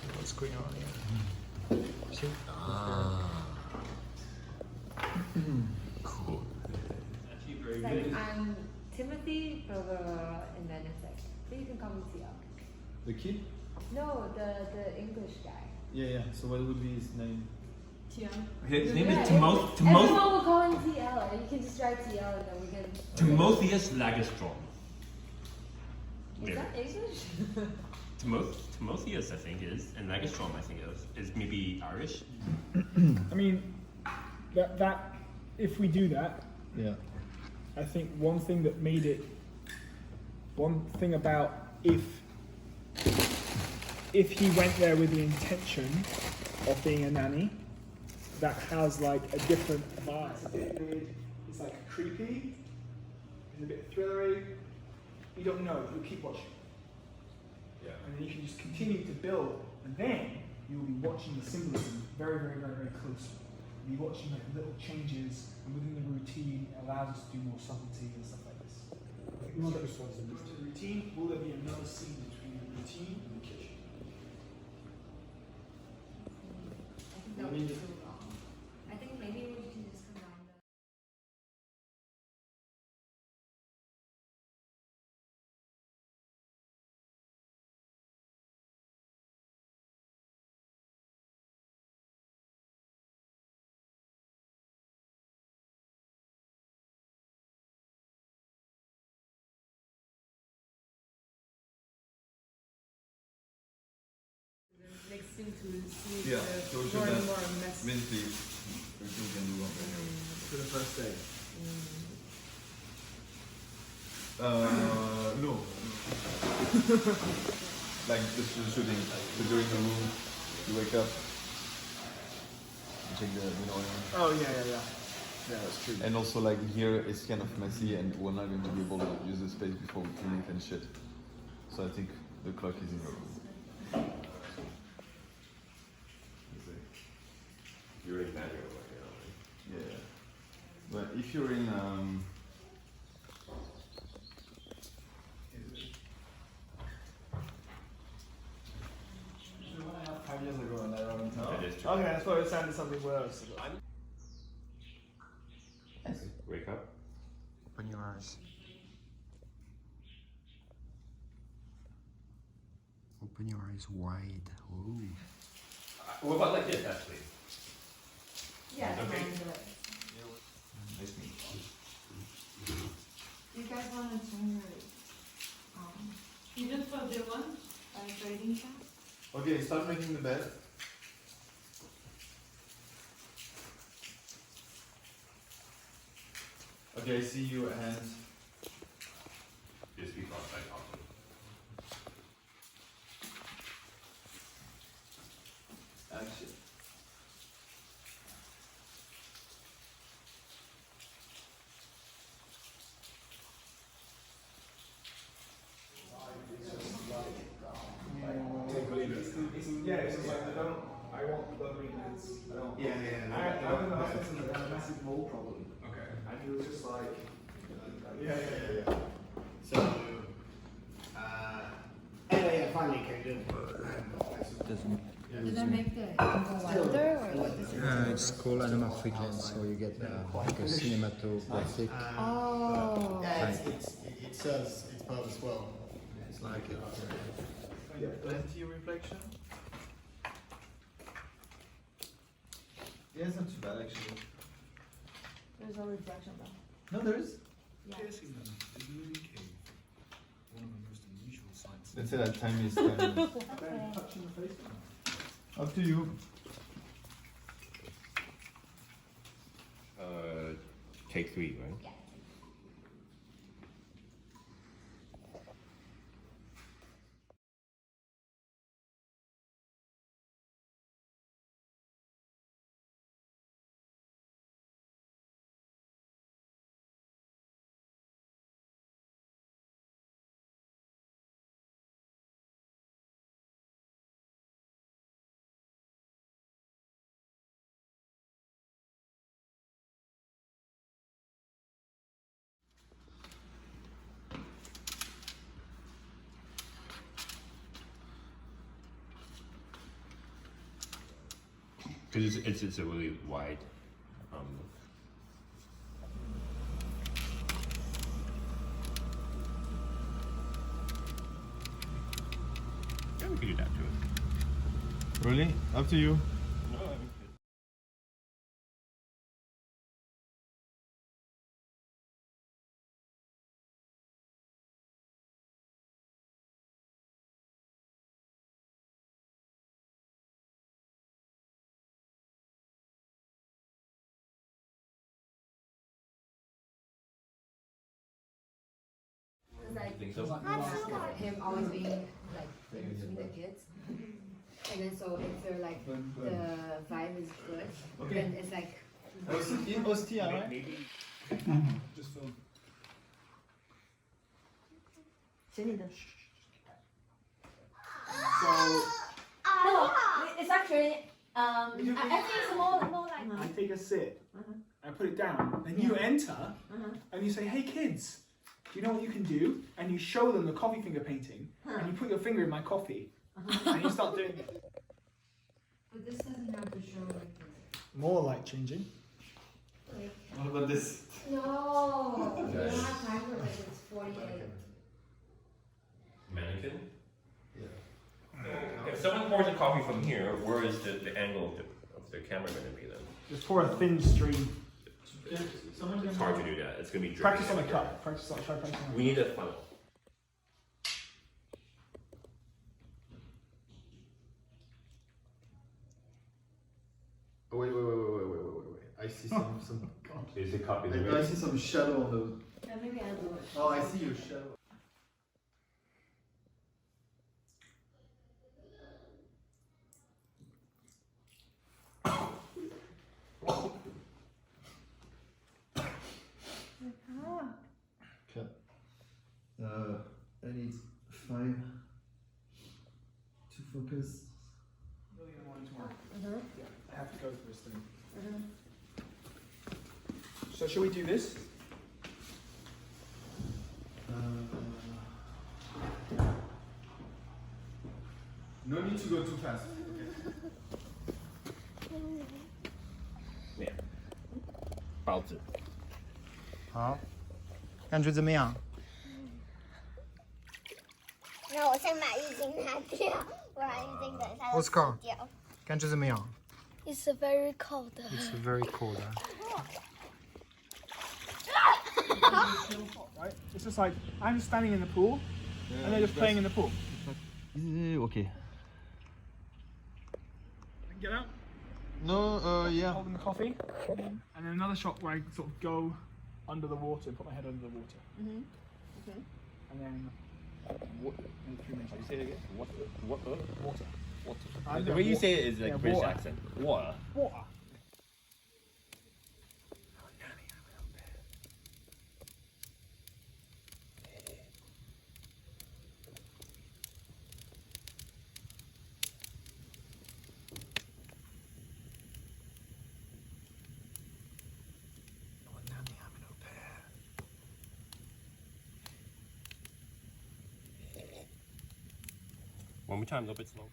See what's going on here. See? Cool. It's like I'm Timothy, blah, blah, blah, and then it's like, so you can call me TL. The kid? No, the English guy. Yeah. So what would be his name? Tian. His name Yeah, is everyone will call him TL, and you can just write TL and then we can... Timotheus Lagerstrom. Is that English? Timotheus, I think, is, and Lagerstrom, I think, is maybe Irish. I mean, that if we do that, Yeah. I think one thing that made it, one thing about if he went there with the intention of being a nanny, that has like a different vibe. It's a bit weird. It's like creepy. It's a bit thrillery. You don't know. You'll keep watching. Yeah. And then you can just continue to build, and then you'll be watching the symbolism very, very, very, very closely. You'll be watching like little changes, and within the routine, it allows us to do more subtlety and stuff like this. The routine, will there be another scene between the routine and the kitchen? I think that would be too long. I think maybe we can just combine the... Next thing to see Yeah, the so we should more and have more mess. Minty. We can do one video. For the first day. No. Like the shooting. So during the room, you wake up, you take the, you know what I mean? Oh yeah. Yeah, that's true. And also like here it's kind of messy and we're not going to be able to use the space before we clean it and shit. So I think the clock is in the room. You're in manual, Yeah. But if you're in So 5 years ago and I don't know. That is true. Okay, that's why it sounded something worse. Wake up. Open your eyes. Open your eyes wide. Ooh. What about like this, actually? Yeah, Okay. combine the... nice meeting you. Do you guys want to turn your Even for the one, grading shot? Okay, start making the bed. Okay, I see you and Just because I talk to action. Yeah, it's just like I want the maintenance. I don't. Yeah. I was in the hospital and I had a massive mole problem. Okay. And he was just like, yeah. So, yeah, finally came in. Does that make the info wider or what does it It's called anamorphic lens, so you get like a cinematographic. Oh. Yeah, it serves its purpose well. It's like it. Yeah, plenty reflection. Yeah, it's not too bad actually. There's no reflection though. No, there is. Yeah. Let's say that time is 10 minutes. Okay. Touching the face. Up to you. Take 3, right? Yeah. Because it's a really wide. Yeah, we could do that too. Really? Up to you. No, Like, think so? him always being like in between the kids. And then so if they're like the vibe is good, then it's like In Ostia, right? Maybe. Just film. 选你的。 So No, it's actually I think it's more like I take a sip, I put it down, and you enter, and you say, "Hey kids, do you know what you can do?" And you show them the coffee finger painting, and you put your finger in my coffee, and you start doing it. But this doesn't have to show like this. More light changing. What about this? No, you don't have time for it. It's 48. Mannequin? Yeah. If someone pours a coffee from here, where is the angle of the camera going to be then? Just pour a thin stream. It's hard to do that. It's going to be dripping Practice on a everywhere. cup. Practice on. Try practicing on a We need a funnel. Oh, wait. I see some. Is the cup in the I middle? see some shadow on the. Yeah, maybe I'll do it. Oh, I see your shadow. Okay. I need 5 to focus. Really gonna want it tomorrow. Yeah, I have to go for this thing. So shall we do this? No need to go too fast. Yeah. 包子。好，感觉怎么样？那我先把浴巾拿掉，不然浴巾等一下会湿 Oscar 掉。感觉怎么样 It's very cold. ？It's very cold. Right? It's just like I'm standing in the pool, and they're just playing in the pool. Okay. Get out, No, yeah. holding the coffee, and then another shot where I sort of go under the water and put my head under the water. And then in 3 minutes. Say it again. What? Water. The way you say it is like Yeah, British water. accent. Water. Water. One more time, a little bit slow.